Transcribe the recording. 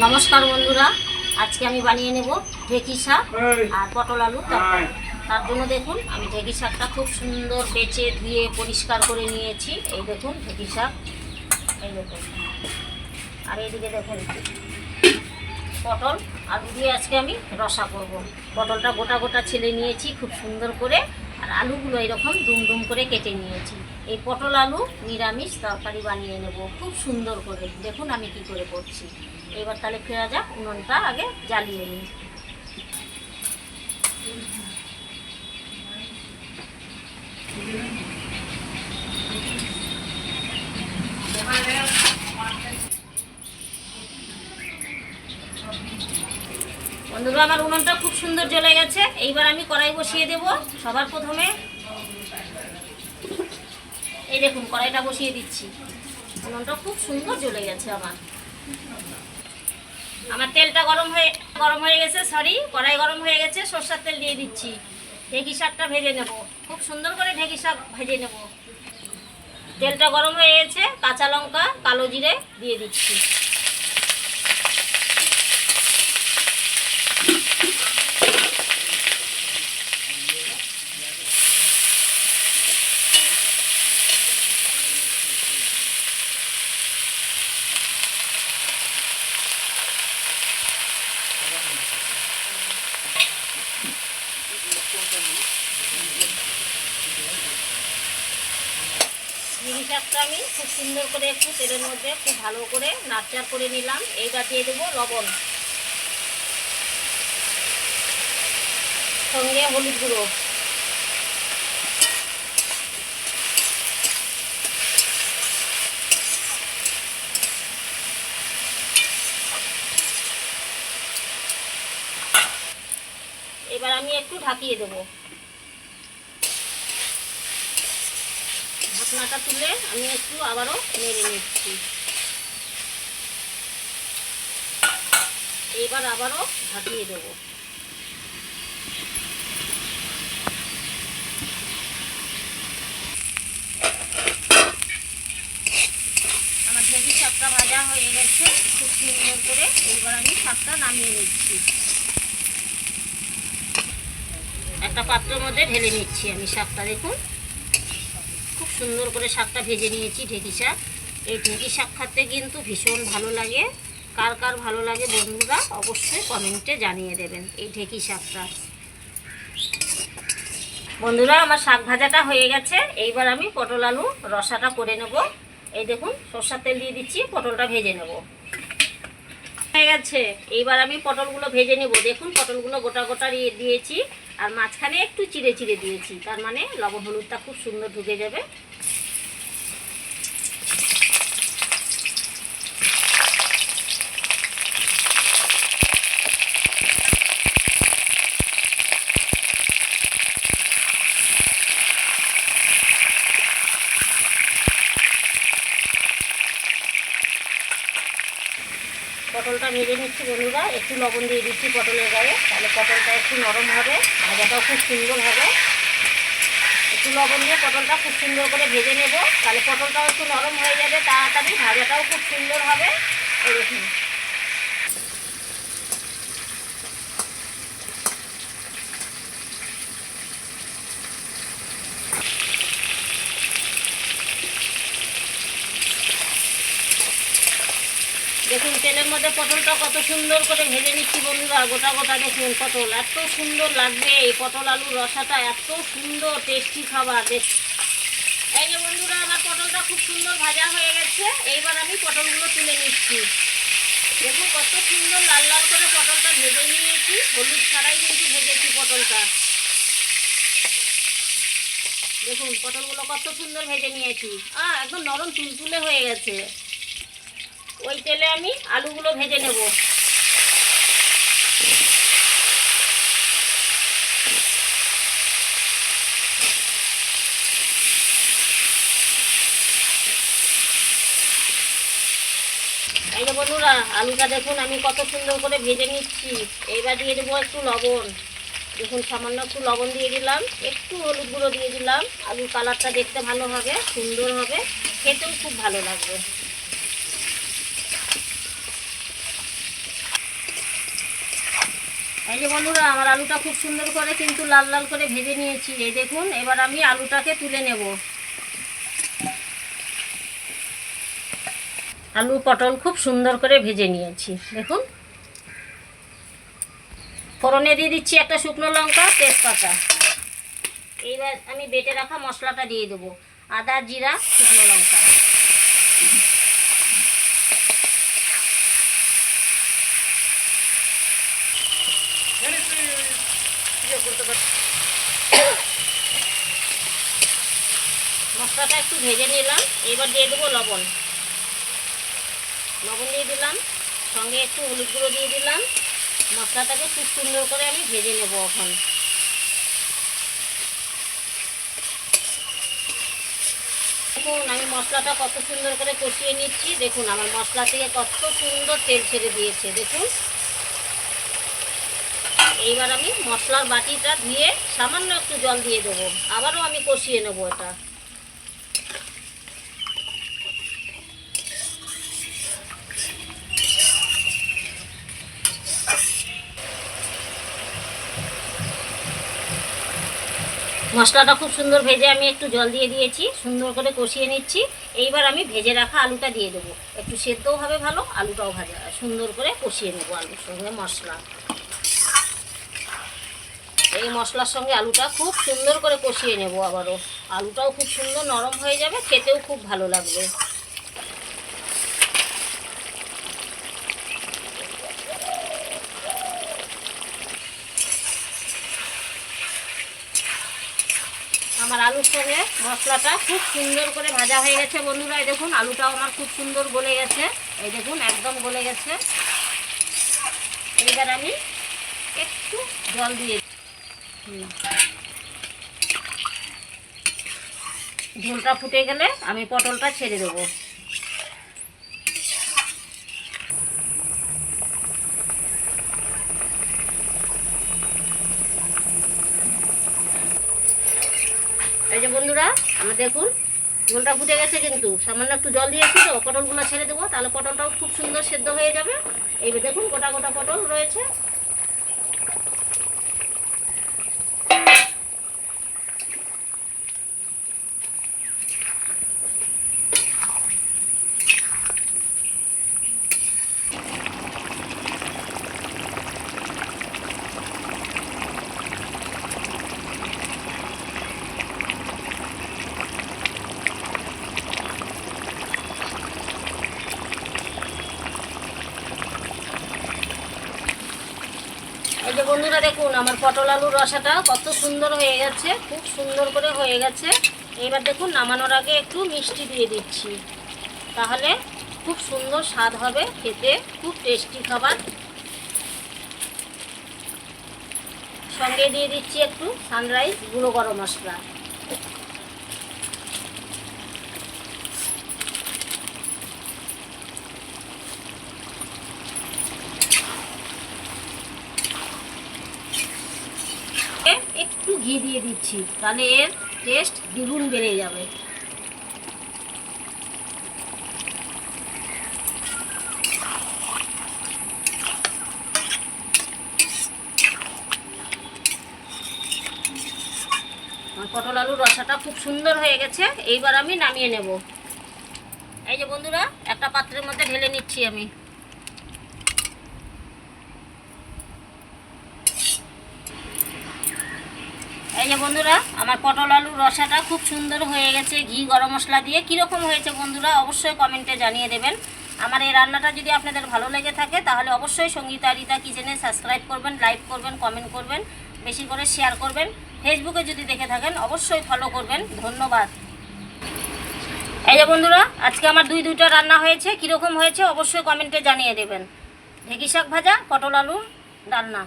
নমস্কার বন্ধুরা, আজকে আমি বানিয়ে নেব ঢেঁকি শাক আর পটল আলু তরকারি। তার জন্য দেখুন আমি ঢেঁকি শাকটা খুব সুন্দর বেছে ধুয়ে পরিষ্কার করে নিয়েছি। এই দেখুন ঢেঁকি শাক, এই দেখুন। আর এইদিকে দেখুন পটল আলু দিয়ে আজকে আমি রসা করব। পটলটা গোটা গোটা ছেলে নিয়েছি খুব সুন্দর করে, আর আলুগুলো এরকম দুম দুম করে কেটে নিয়েছি। এই পটল আলু নিরামিষ তরকারি বানিয়ে নেব খুব সুন্দর করে। দেখুন আমি কি করে করছি। এবার তাহলে ফেরা যাক, উনুনটা আগে জ্বালিয়ে নিই। বন্ধুরা আমার উনুনটা খুব সুন্দর জ্বলে গেছে। এইবার আমি কড়াই বসিয়ে দেব। সবার প্রথমে এই দেখুন কড়াইটা বসিয়ে দিচ্ছি। উনুনটা খুব সুন্দর জ্বলে গেছে আমার তেলটা গরম হয়ে গেছে। কড়াই গরম হয়ে গেছে। সরষের তেল দিয়ে দিচ্ছি। ঢেঁকি শাকটা ভেজে নেব, খুব সুন্দর করে ঢেঁকি শাক ভেজে নেব। তেলটা গরম হয়ে গেছে। কাঁচা লঙ্কা কালো জিরে দিয়ে দিচ্ছি। ঢেঁকি শাকটা আমি খুব সুন্দর করে একটু তেলের মধ্যে খুব ভালো করে নাড়চাড় করে নিলাম। এইবার দিয়ে দেবো লবণ, সঙ্গে হলুদ গুঁড়ো, এবার আমি একটু ঢাকিয়ে দেবো। ঢাকনাটা তুলে আমি একটু আবারও নেড়ে নিচ্ছি। এবার আবারও ঢাকিয়ে দেবো। আমার ঢেঁকি শাকটা ভাজা হয়ে গেছে খুব সুন্দর করে। এইবার আমি শাকটা নামিয়ে নিচ্ছি। একটা পাত্রের মধ্যে ঢেলে নিচ্ছি আমি শাকটা। দেখুন খুব সুন্দর করে শাকটা ভেজে নিয়েছি। ঢেঁকি শাক, এই ঢেঁকি শাক খেতে কিন্তু ভীষণ ভালো লাগে। কার কার ভালো লাগে বন্ধুরা অবশ্যই কমেন্টে জানিয়ে দেবেন। এই ঢেঁকি শাকটা বন্ধুরা আমার শাক ভাজাটা হয়ে গেছে। এইবার আমি পটল আলু রসাটা করে নেব। এই দেখুন সরষের তেল দিয়ে দিচ্ছি, পটলটা ভেজে নেব। হয়ে গেছে। এইবার আমি পটলগুলো ভেজে নেব। দেখুন পটলগুলো গোটা গোটা দিয়েছি, আর মাঝখানে একটু চিড়ে চিড়ে দিয়েছি। তার মানে লবণ হলুদটা খুব সুন্দর ঢুকে যাবে। পটলটা ভেজে নিচ্ছি বন্ধুরা। একটু লবণ দিয়ে দিচ্ছি পটলের গায়ে, তাহলে পটলটা একটু নরম হবে, ভাজাটাও খুব সুন্দর হবে। একটু লবণ দিয়ে পটলটা খুব সুন্দর করে ভেজে নেব, তাহলে পটলটাও একটু নরম হয়ে যাবে তাড়াতাড়ি, ভাজাটাও খুব সুন্দর হবে। এই দেখুন দেখুন তেলের মধ্যে পটলটা কত সুন্দর করে ভেজে নিচ্ছি বন্ধুরা। গোটা গোটা দেখুন পটল, এত সুন্দর লাগবে এই পটল আলুর রসাটা, এত সুন্দর টেস্টি খাবার। এই যে বন্ধুরা আমার পটলটা খুব সুন্দর ভাজা হয়ে গেছে। এইবার আমি পটলগুলো তুলে নিচ্ছি। দেখুন কত সুন্দর লাল লাল করে পটলটা ভেজে নিয়েছি, হলুদ ছাড়াই কিন্তু ভেজেছি পটলটা। দেখুন পটলগুলো কত সুন্দর ভেজে নিয়েছি, একদম নরম তুলতুলে হয়ে গেছে। ওই তেলে আমি আলুগুলো ভেজে নেব। এই যে বন্ধুরা আলুটা দেখুন আমি কত সুন্দর করে ভেজে নিচ্ছি। এইবার দিয়ে দেবো একটু লবণ। দেখুন সামান্য একটু লবণ দিয়ে দিলাম, একটু হলুদ গুঁড়ো দিয়ে দিলাম। আলুর কালারটা দেখতে ভালো হবে, সুন্দর হবে, খেতেও খুব ভালো লাগবে। এই যে বন্ধুরা, আমার আলুটা খুব সুন্দর করে কিন্তু লাল লাল করে ভেজে নিয়েছি। এই দেখুন, এবার আমি আলুটাকে তুলে নেব। আলু পটল খুব সুন্দর করে ভেজে নিয়েছি, দেখুন। ফোড়নে দিয়ে দিচ্ছি একটা শুকনো লঙ্কা, তেজপাতা। এইবার আমি বেটে রাখা মশলাটা দিয়ে দেবো, আদা, জিরা, শুকনো লঙ্কা। মশলাটা একটু ভেজে নিলাম। এবার দিয়ে দেবো লবণ। লবণ দিয়ে দিলাম, সঙ্গে একটু হলুদ গুঁড়ো দিয়ে দিলাম। মশলাটাকে খুব সুন্দর করে আমি ভেজে নেব এখন। দেখুন আমি মশলাটা কত সুন্দর করে কষিয়ে নিচ্ছি। দেখুন আমার মশলা থেকে কত সুন্দর তেল ছেড়ে দিয়েছে, দেখুন। এইবার আমি মশলার বাটিটা ধুয়ে সামান্য একটু জল দিয়ে দেবো, আবারও আমি কষিয়ে নেবো এটা। মশলাটা খুব সুন্দর ভেজে আমি একটু জল দিয়ে দিয়েছি, সুন্দর করে কষিয়ে নিচ্ছি। এইবার আমি ভেজে রাখা আলুটা দিয়ে দেবো। একটু সেদ্ধও হবে ভালো, আলুটাও ভাজা, সুন্দর করে কষিয়ে নেবো আলুর সঙ্গে মশলা। এই মশলার সঙ্গে আলুটা খুব সুন্দর করে কষিয়ে নেব আবারও। আলুটাও খুব সুন্দর নরম হয়ে যাবে, খেতেও খুব ভালো লাগবে। আমার আলুর সঙ্গে মশলাটা খুব সুন্দর করে ভাজা হয়ে গেছে বন্ধুরা। এই দেখুন আলুটাও আমার খুব সুন্দর গলে গেছে। এই দেখুন একদম গলে গেছে। এবার আমি একটু জল দিয়ে ঝোলটা ফুটে গেলে আমি পটলটা ছেড়ে দেবো। এই যে বন্ধুরা, আমার দেখুন ঝোলটা ফুটে গেছে, কিন্তু সামান্য একটু জল দিয়েছি তো, পটলগুলো ছেড়ে দেবো, তাহলে পটলটাও খুব সুন্দর সেদ্ধ হয়ে যাবে। এইবার দেখুন গোটা গোটা পটল রয়েছে। এই যে বন্ধুরা দেখুন আমার পটল আলুর রসাটা কত সুন্দর হয়ে গেছে, খুব সুন্দর করে হয়ে গেছে। এবার দেখুন নামানোর আগে একটু মিষ্টি দিয়ে দিচ্ছি, তাহলে খুব সুন্দর স্বাদ হবে, খেতে খুব টেস্টি খাবার। সঙ্গে দিয়ে দিচ্ছি একটু সানরাইজ গুঁড়ো গরম মশলা। একটু ঘি দিয়ে দিচ্ছি, তাহলে এর টেস্ট দ্বিগুণ বেড়ে যাবে। পটল আলুর রসাটা খুব সুন্দর হয়ে গেছে। এইবার আমি নামিয়ে নেব। এই যে বন্ধুরা একটা পাত্রের মধ্যে ঢেলে নিচ্ছি আমি। এই যে বন্ধুরা আমার পটল আলুর রসাটা খুব সুন্দর হয়ে গেছে ঘি গরম মশলা দিয়ে। কীরকম হয়েছে বন্ধুরা অবশ্যই কমেন্টে জানিয়ে দেবেন। আমার এই রান্নাটা যদি আপনাদের ভালো লেগে থাকে তাহলে অবশ্যই সঙ্গীতা রিতা কিচেনে সাবস্ক্রাইব করবেন, লাইক করবেন, কমেন্ট করবেন, বেশি করে শেয়ার করবেন। ফেসবুকে যদি দেখে থাকেন অবশ্যই ফলো করবেন। ধন্যবাদ। এই যে বন্ধুরা আজকে আমার দুইটা রান্না হয়েছে, কীরকম হয়েছে অবশ্যই কমেন্টে জানিয়ে দেবেন। ঢেঁকি শাক ভাজা, পটল আলু রান্না।